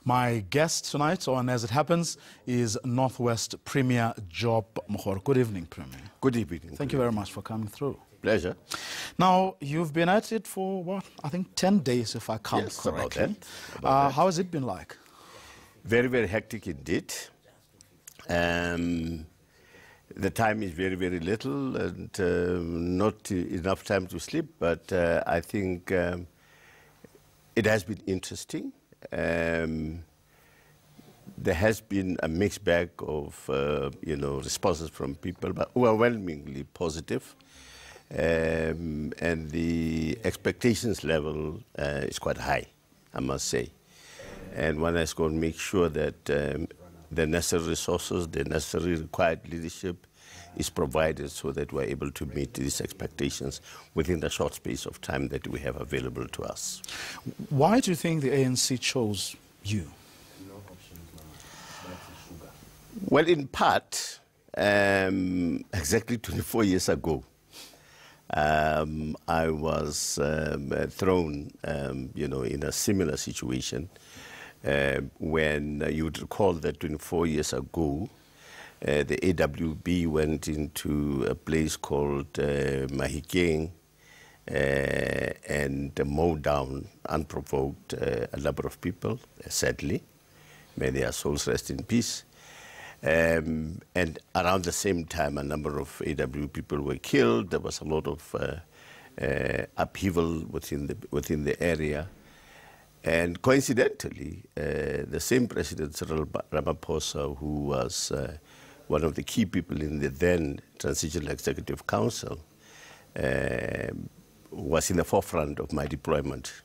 My guest tonight, and as it happens, is Northwest Premier Job Mokgoro. Good evening, Premier. Good evening. Thank you very much for coming through. Pleasure. Now, you've been at it for, what, I think 10 days, if I count correctly. About that. How has it been like? Very, very hectic indeed. The time is very, very little and not enough time to sleep, but I think it has been interesting. There has been a mixed bag of responses from people, but overwhelmingly positive. And the expectations level is quite high, I must say. And one has got to make sure that the necessary resources, the necessary required leadership is provided so that we're able to meet these expectations within the short space of time that we have available to us. Why do you think the ANC chose you? Well, in part, exactly 24 years ago, I was thrown, in a similar situation when you would recall that 24 years ago, the AWB went into a place called Mahikeng and mowed down, unprovoked, a number of people, sadly. May their souls rest in peace. And around the same time, a number of AW people were killed. There was a lot of upheaval within the area. And coincidentally, the same President Cyril Ramaphosa, who was one of the key people in the then Transitional Executive Council, was in the forefront of my deployment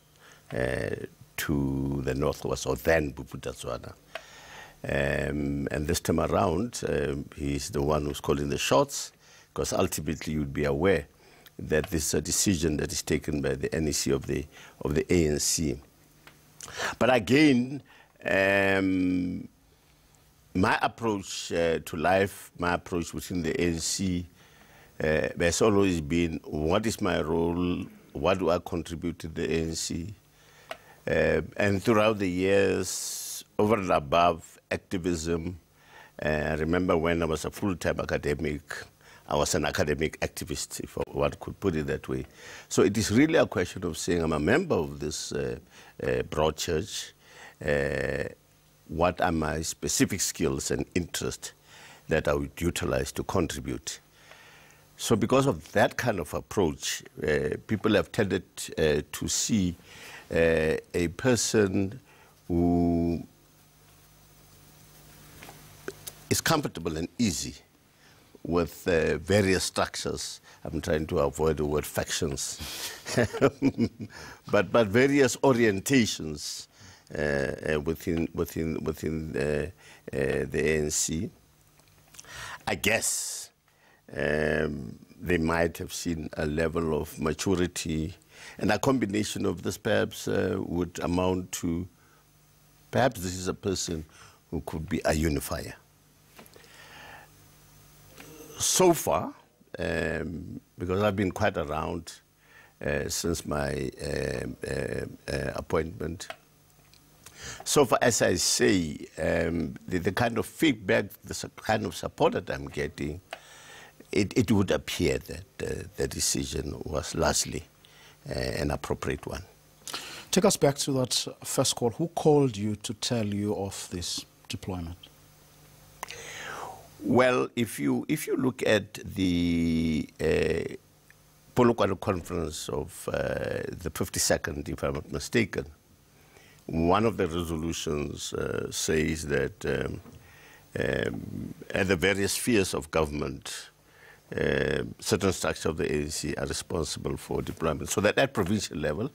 to the Northwest, or then Bophuthatswana. And this time around, he's the one who's calling the shots, because ultimately you'd be aware that this is a decision that is taken by the NEC of the ANC. But again, my approach to life, my approach within the ANC has always been, what is my role, what do I contribute to the ANC? And throughout the years, over and above activism, I remember when I was a full-time academic, I was an academic activist, if one could put it that way. So it is really a question of saying, I'm a member of this broad church. What are my specific skills and interests that I would utilize to contribute? So because of that kind of approach, people have tended to see a person who is comfortable and easy with various structures. I'm trying to avoid the word factions, but various orientations within the ANC. I guess they might have seen a level of maturity, and a combination of this perhaps would amount to, perhaps this is a person who could be a unifier. So far, because I've been quite around since my appointment, so far, as I say, the kind of feedback, the kind of support that I'm getting, it would appear that the decision was largely an appropriate one. Take us back to that first call. Who called you to tell you of this deployment? Well, if you look at the Polokwane conference of the 52nd, if I'm not mistaken, one of the resolutions says that at the various spheres of government, certain structures of the ANC are responsible for deployment. So that at provincial level,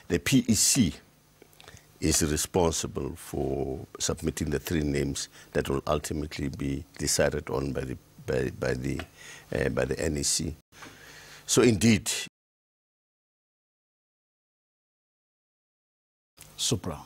the PEC is responsible for submitting the 3 names that will ultimately be decided on by the NEC. So indeed, Supra.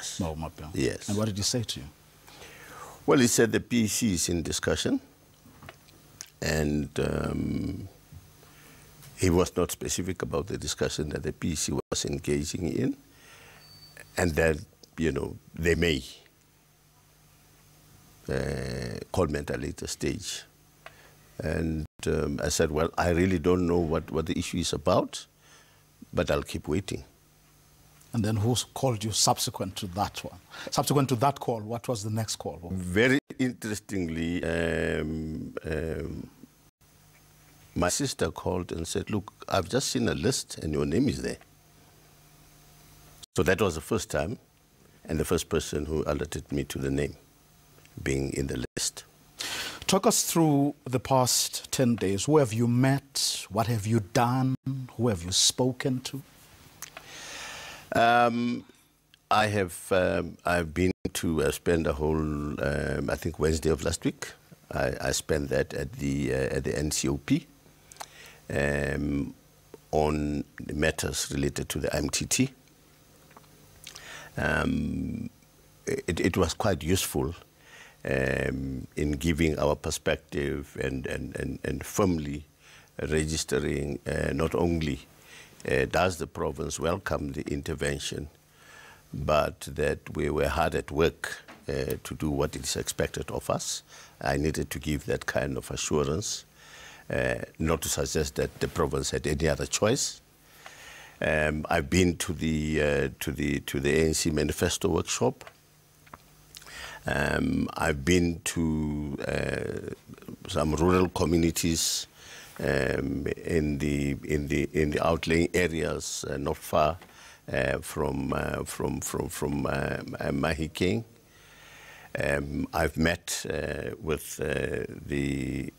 Yes. Mvoko. Yes. And what did he say to you? Well, he said the PEC is in discussion, and he was not specific about the discussion that the PEC was engaging in, and that, you know, they may comment at a later stage. And I said, well, I really don't know what the issue is about, but I'll keep waiting. And then who called you subsequent to that one? Subsequent to that call, what was the next call? Very interestingly, my sister called and said, look, I've just seen a list and your name is there. So that was the first time, and the first person who alerted me to the name being in the list. Talk us through the past 10 days. Who have you met? What have you done? Who have you spoken to? I've been to spend a whole, I think Wednesday of last week. I spent that at the NCOP on the matters related to the MTT. It was quite useful in giving our perspective and firmly registering not only does the province welcome the intervention, but that we were hard at work to do what is expected of us. I needed to give that kind of assurance, not to suggest that the province had any other choice. I've been to the ANC manifesto workshop. I've been to some rural communities in the outlying areas, not far from Mahikeng. I've met with the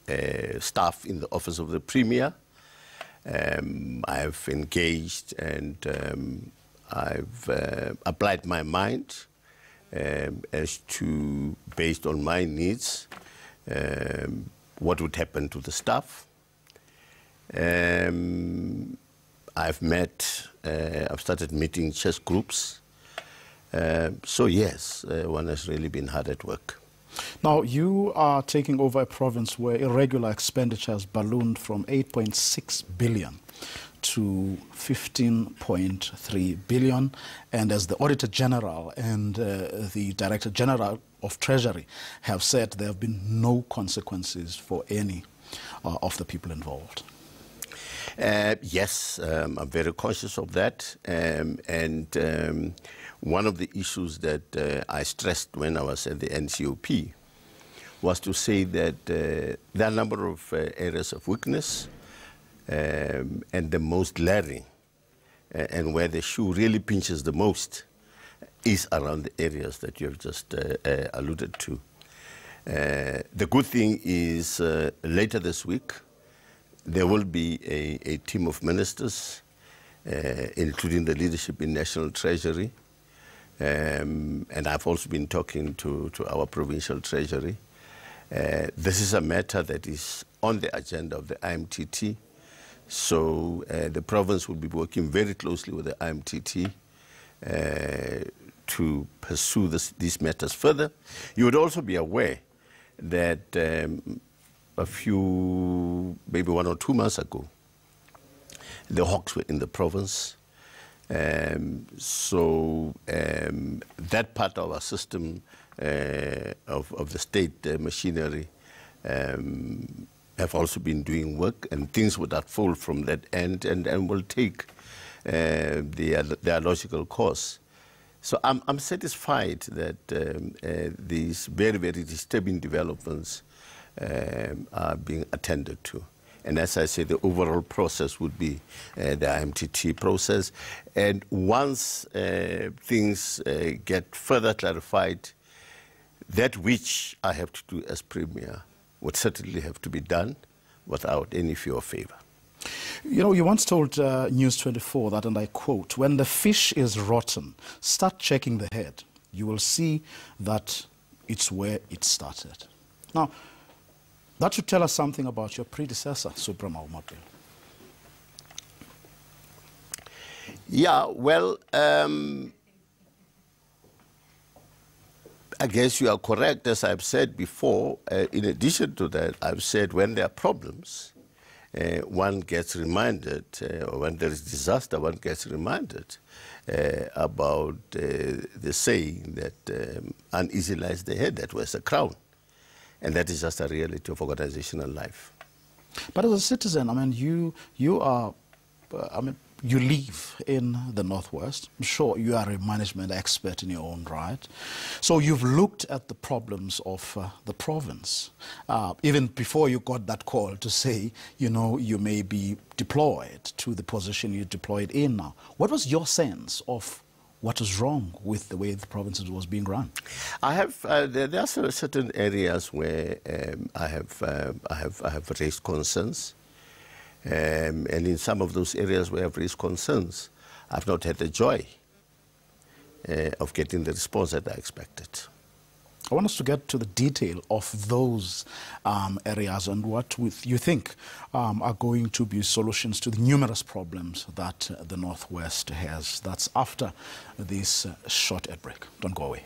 staff in the office of the Premier. I've engaged and I've applied my mind as to, based on my needs, what would happen to the staff. I've started meeting chess groups. So yes, one has really been hard at work. Now, you are taking over a province where irregular expenditures ballooned from 8.6 billion to 15.3 billion. And as the Auditor General and the Director General of Treasury have said, there have been no consequences for any of the people involved. Yes, I'm very conscious of that. And one of the issues that I stressed when I was at the NCOP was to say that there are a number of areas of weakness, and the most glaring, and where the shoe really pinches the most, is around the areas that you have just alluded to. The good thing is later this week, there will be a team of ministers, including the leadership in National Treasury, and I've also been talking to our provincial treasury. This is a matter that is on the agenda of the IMTT, so the province will be working very closely with the IMTT to pursue these matters further. You would also be aware that a few, maybe 1 or 2 months ago, the hawks were in the province. So that part of our system of the state machinery have also been doing work, and things would unfold from that end and will take their logical course. So I'm satisfied that these very, very disturbing developments are being attended to. And as I say, the overall process would be the IMTT process. And once things get further clarified, that which I have to do as Premier would certainly have to be done without any fear or favor. You know, you once told News 24 that, and I quote, "When the fish is rotten, start checking the head. You will see that it's where it started." Now, that should tell us something about your predecessor, Suprema Mvoko. Yeah, well, I guess you are correct, as I've said before. In addition to that, I've said when there are problems, one gets reminded, or when there is disaster, one gets reminded about the saying that uneasy lies the head that wears a crown. And that is just a reality of organizational life. But as a citizen, I mean, you are, you live in the Northwest. I'm sure you are a management expert in your own right. So you've looked at the problems of the province, even before you got that call to say, you know, you may be deployed to the position you're deployed in now. What was your sense of what was wrong with the way the province was being run? I have there are certain areas where I have raised concerns, and in some of those areas where I've raised concerns, I've not had the joy of getting the response that I expected. I want us to get to the detail of those areas and what you think are going to be solutions to the numerous problems that the Northwest has. That's after this short ad break. Don't go away.